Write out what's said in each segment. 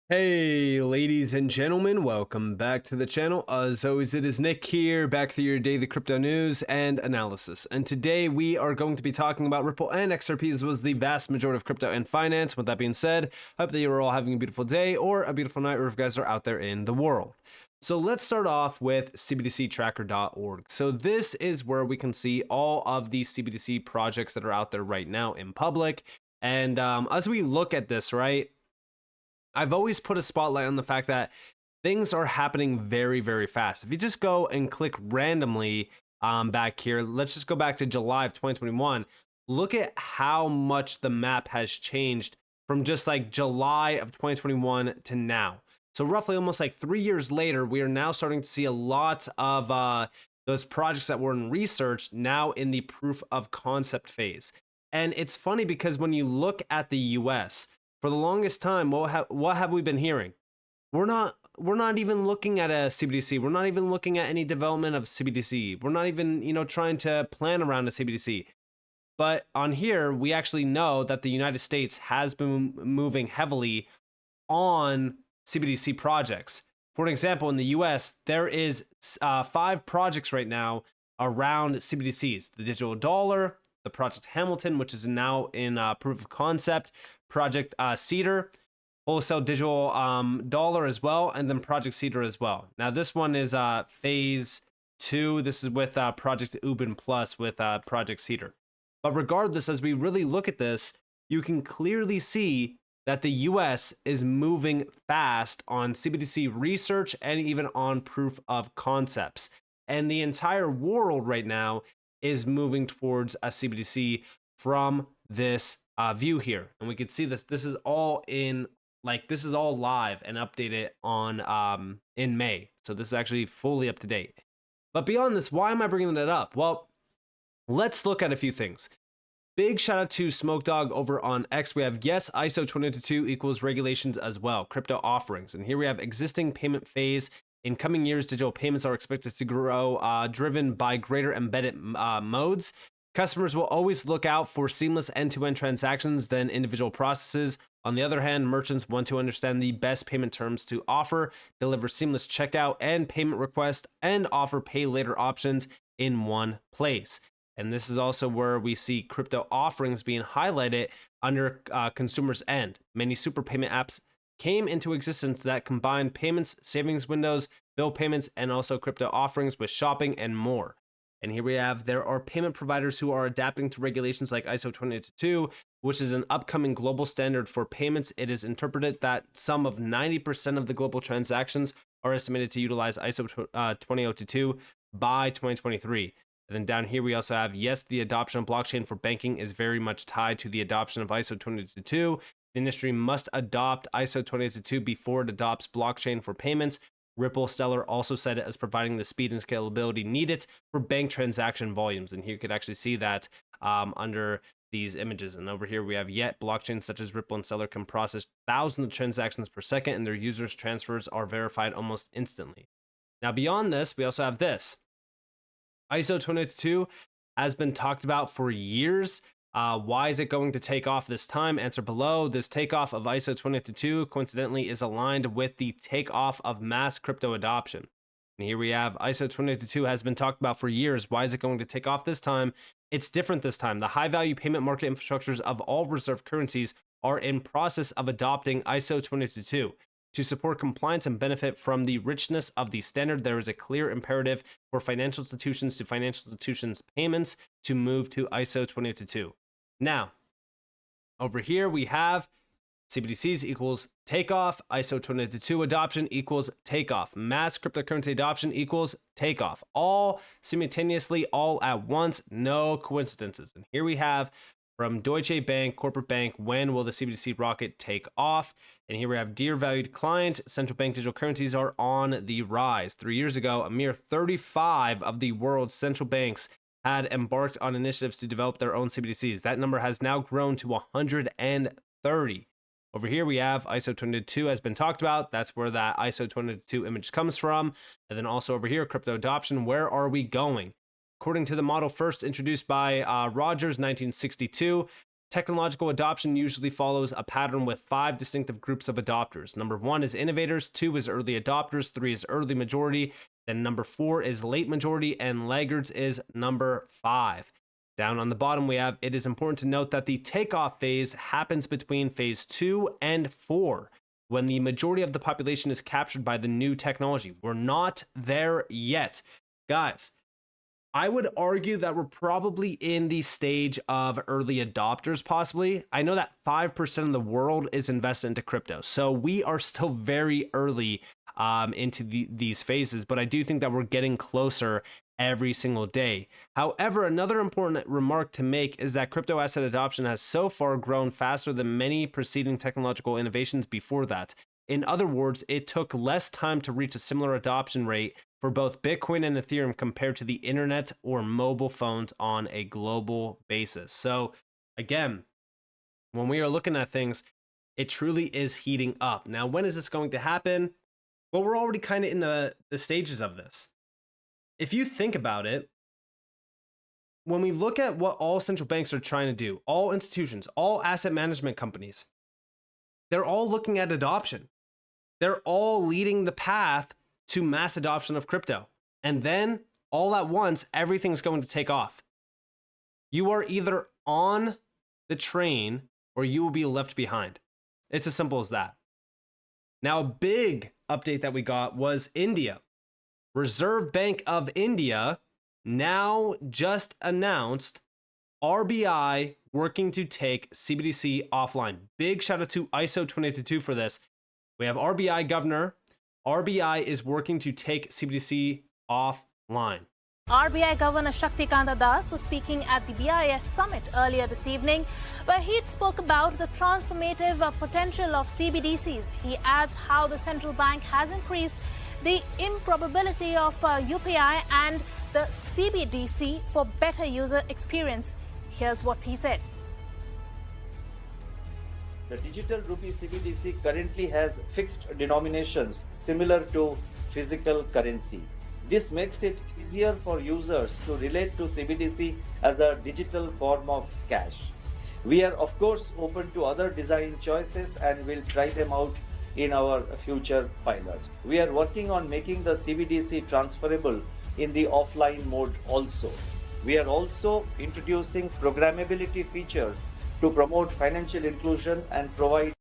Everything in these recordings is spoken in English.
Hey, ladies and gentlemen, welcome back to the channel. As always, it is Nick here, back with your daily crypto news and analysis. And today we are going to be talking about Ripple and XRP, as well as the vast majority of crypto and finance. With that being said, I hope that you are all having a beautiful day or a beautiful night, wherever you guys are out there in the world. So let's start off with CBDCtracker.org. So this is where we can see all of these CBDC projects that are out there right now in public. And as we look at this, right, I've always put a spotlight on the fact that things are happening very, very fast. If you just go and click randomly back here, let's just go back to July of 2021. Look at how much the map has changed from just like July of 2021 to now. So roughly almost like 3 years later, we are now starting to see a lot of those projects that were in research now in the proof of concept phase. And it's funny because when you look at the US, for the longest time, what have we been hearing? We're not even looking at a CBDC. We're not even looking at any development of CBDC. We're not even, trying to plan around a CBDC. But on here, we actually know that the United States has been moving heavily on CBDC projects. For example, in the US, there is 5 projects right now around CBDCs: the digital dollar, the Project Hamilton, which is now in proof of concept, Project Cedar, wholesale digital dollar as well, and then Project Cedar as well. Now this one is phase 2. This is with Project Ubin Plus with Project Cedar. But regardless, as we really look at this, you can clearly see that the US is moving fast on CBDC research and even on proof of concepts. And the entire world right now is moving towards a CBDC from this view here. And we can see this is all in, like, this is all live and updated on in May. So this is actually fully up to date. But beyond this, why am I bringing that up? Well, let's look at a few things. Big shout out to Smoke Dog over on X. We have, yes, ISO 2022 equals regulations as well, crypto offerings. And here we have existing payment phase. In coming years, digital payments are expected to grow, driven by greater embedded modes. Customers will always look out for seamless end-to-end transactions than individual processes. On the other hand, merchants want to understand the best payment terms to offer, deliver seamless checkout and payment request, and offer pay later options in one place. And this is also where we see crypto offerings being highlighted under consumers' end. Many super payment apps came into existence that combined payments, savings windows, bill payments, and also crypto offerings with shopping and more. And here we have, there are payment providers who are adapting to regulations like ISO 2022, which is an upcoming global standard for payments. It is interpreted that some of 90% of the global transactions are estimated to utilize ISO 2022 by 2023. And then down here, we also have, yes, the adoption of blockchain for banking is very much tied to the adoption of ISO 2022. The industry must adopt ISO 2022 before it adopts blockchain for payments. Ripple Stellar also said it as providing the speed and scalability needed for bank transaction volumes. And here you could actually see that under these images. And over here we have, yet blockchains such as Ripple and Stellar can process thousands of transactions per second, and their users' transfers are verified almost instantly. Now beyond this, we also have this. ISO 2022 has been talked about for years. Why is it going to take off this time? Answer below. This takeoff of ISO 2022 coincidentally is aligned with the takeoff of mass crypto adoption. And here we have, ISO 2022 has been talked about for years. Why is it going to take off this time? It's different this time. The high value payment market infrastructures of all reserve currencies are in process of adopting ISO 2022. To support compliance and benefit from the richness of the standard, there is a clear imperative for financial institutions to financial institutions payments to move to ISO 2022. Now, over here we have CBDCs equals takeoff, ISO 2022 adoption equals takeoff, mass cryptocurrency adoption equals takeoff, all simultaneously, all at once, no coincidences. And here we have from Deutsche Bank, corporate bank, when will the CBDC rocket take off? And here we have, dear valued client, central bank digital currencies are on the rise. 3 years ago, a mere 35 of the world's central banks had embarked on initiatives to develop their own CBDCs. That number has now grown to 130. Over here we have ISO 2022 has been talked about. That's where that ISO 2022 image comes from. And then also over here, crypto adoption. Where are we going? According to the model first introduced by Rogers 1962, technological adoption usually follows a pattern with 5 distinctive groups of adopters. Number 1 is innovators, 2 is early adopters, 3 is early majority, then number 4 is late majority, and laggards is number 5. Down on the bottom we have, it is important to note that the takeoff phase happens between phase 2 and 4, when the majority of the population is captured by the new technology. We're not there yet. Guys, I would argue that we're probably in the stage of early adopters, possibly. I know that 5% of the world is invested into crypto, so we are still very early into these phases, but I do think that we're getting closer every single day. However, another important remark to make is that crypto asset adoption has so far grown faster than many preceding technological innovations before that. In other words, it took less time to reach a similar adoption rate for both Bitcoin and Ethereum compared to the internet or mobile phones on a global basis. So again, when we are looking at things, it truly is heating up. Now, when is this going to happen? Well, we're already kind of in the stages of this. If you think about it, when we look at what all central banks are trying to do, all institutions, all asset management companies, they're all looking at adoption. They're all leading the path to mass adoption of crypto. And then all at once, everything's going to take off. You are either on the train or you will be left behind. It's as simple as that. Now, a big update that we got was India. Reserve Bank of India now just announced RBI working to take CBDC offline. Big shout out to ISO 2022 for this. We have RBI governor. RBI is working to take CBDC offline. RBI Governor Shaktikanta Das was speaking at the BIS summit earlier this evening, where he spoke about the transformative potential of CBDCs. He adds how the central bank has increased the improbability of UPI and the CBDC for better user experience. Here's what he said. The digital rupee CBDC currently has fixed denominations similar to physical currency. This makes it easier for users to relate to CBDC as a digital form of cash. We are of course open to other design choices and will try them out in our future pilots. We are working on making the CBDC transferable in the offline mode also. We are also introducing programmability features to promote financial inclusion and provide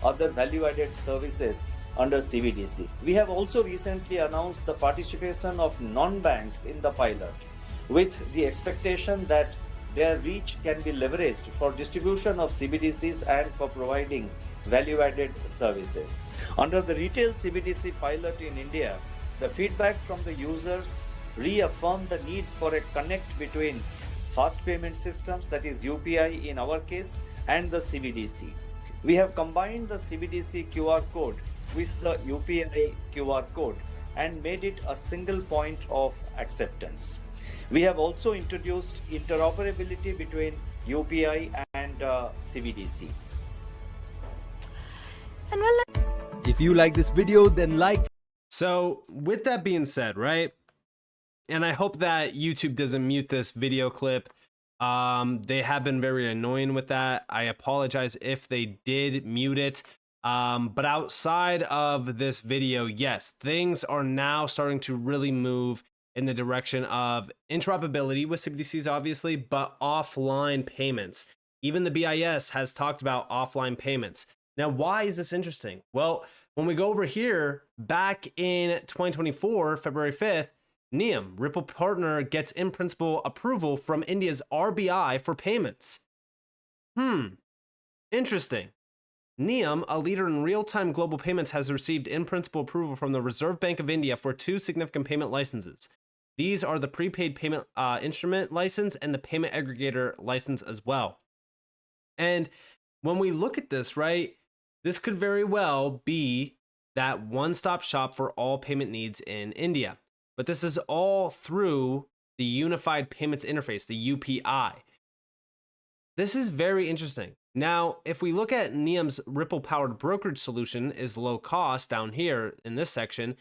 other value-added services under CBDC. We have also recently announced the participation of non-banks in the pilot, with the expectation that their reach can be leveraged for distribution of CBDCs and for providing value-added services. Under the retail CBDC pilot in India, the feedback from the users reaffirmed the need for a connect between fast payment systems, that is UPI in our case, and the CBDC. We have combined the CBDC QR code with the UPI QR code and made it a single point of acceptance. We have also introduced interoperability between UPI and CBDC. And well, if you like this video, then like. So with that being said, right? And I hope that YouTube doesn't mute this video clip. They have been very annoying with that. I apologize if they did mute it. But outside of this video, yes, things are now starting to really move in the direction of interoperability with CBDCs, obviously, but offline payments. Even the BIS has talked about offline payments. Now, why is this interesting? Well, when we go over here, back in 2024, February 5th, NEOM, Ripple partner, gets in principle approval from India's RBI for payments. Interesting. NEOM, a leader in real-time global payments, has received in principle approval from the Reserve Bank of India for 2 significant payment licenses. These are the prepaid payment instrument license and the payment aggregator license as well. And when we look at this, right, this could very well be that one-stop shop for all payment needs in India. But this is all through the Unified Payments Interface, the UPI. This is very interesting. Now, if we look at NEOM's Ripple-powered brokerage solution is low cost down here in this section,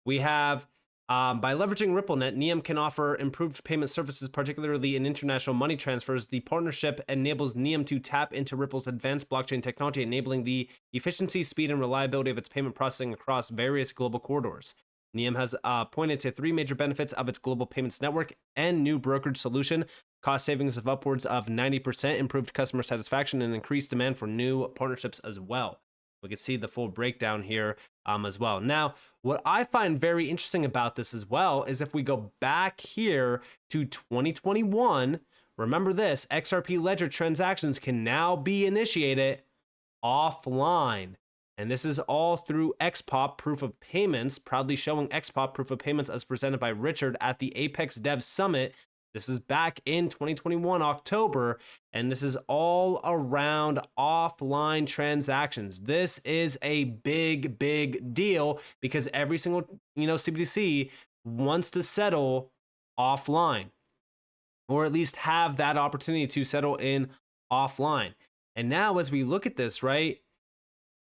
we have By leveraging RippleNet, Niem can offer improved payment services, particularly in international money transfers. The partnership enables Niem to tap into Ripple's advanced blockchain technology, enabling the efficiency, speed, and reliability of its payment processing across various global corridors. Niem has pointed to 3 major benefits of its global payments network and new brokerage solution: cost savings of upwards of 90%, improved customer satisfaction, and increased demand for new partnerships as well. We can see the full breakdown here as well. Now, what I find very interesting about this as well is if we go back here to 2021, remember this, XRP Ledger transactions can now be initiated offline. And this is all through XPOP Proof of Payments, proudly showing XPOP Proof of Payments as presented by Richard at the Apex Dev Summit. This is back in 2021, October, and this is all around offline transactions. This is a big, big deal because every single, CBDC wants to settle offline, or at least have that opportunity to settle in offline. And now as we look at this, right,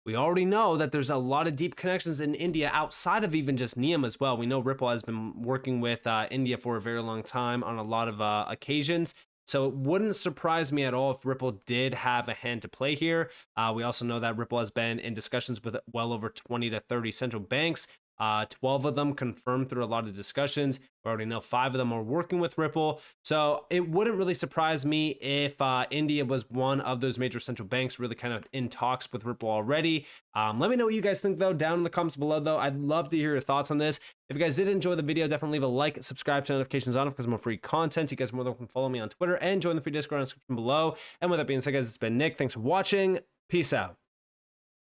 we already know that there's a lot of deep connections in India outside of even just Niem as well. We know Ripple has been working with India for a very long time on a lot of occasions. So it wouldn't surprise me at all if Ripple did have a hand to play here. We also know that Ripple has been in discussions with well over 20 to 30 central banks. 12 of them confirmed through a lot of discussions. We already know 5 of them are working with Ripple. So it wouldn't really surprise me if India was one of those major central banks really kind of in talks with Ripple already. Let me know what you guys think though down in the comments below though. I'd love to hear your thoughts on this. If you guys did enjoy the video, definitely leave a like, subscribe, turn notifications on because more free content. You guys are more than welcome to follow me on Twitter and join the free Discord in the description below. And with that being said, guys, it's been Nick. Thanks for watching. Peace out.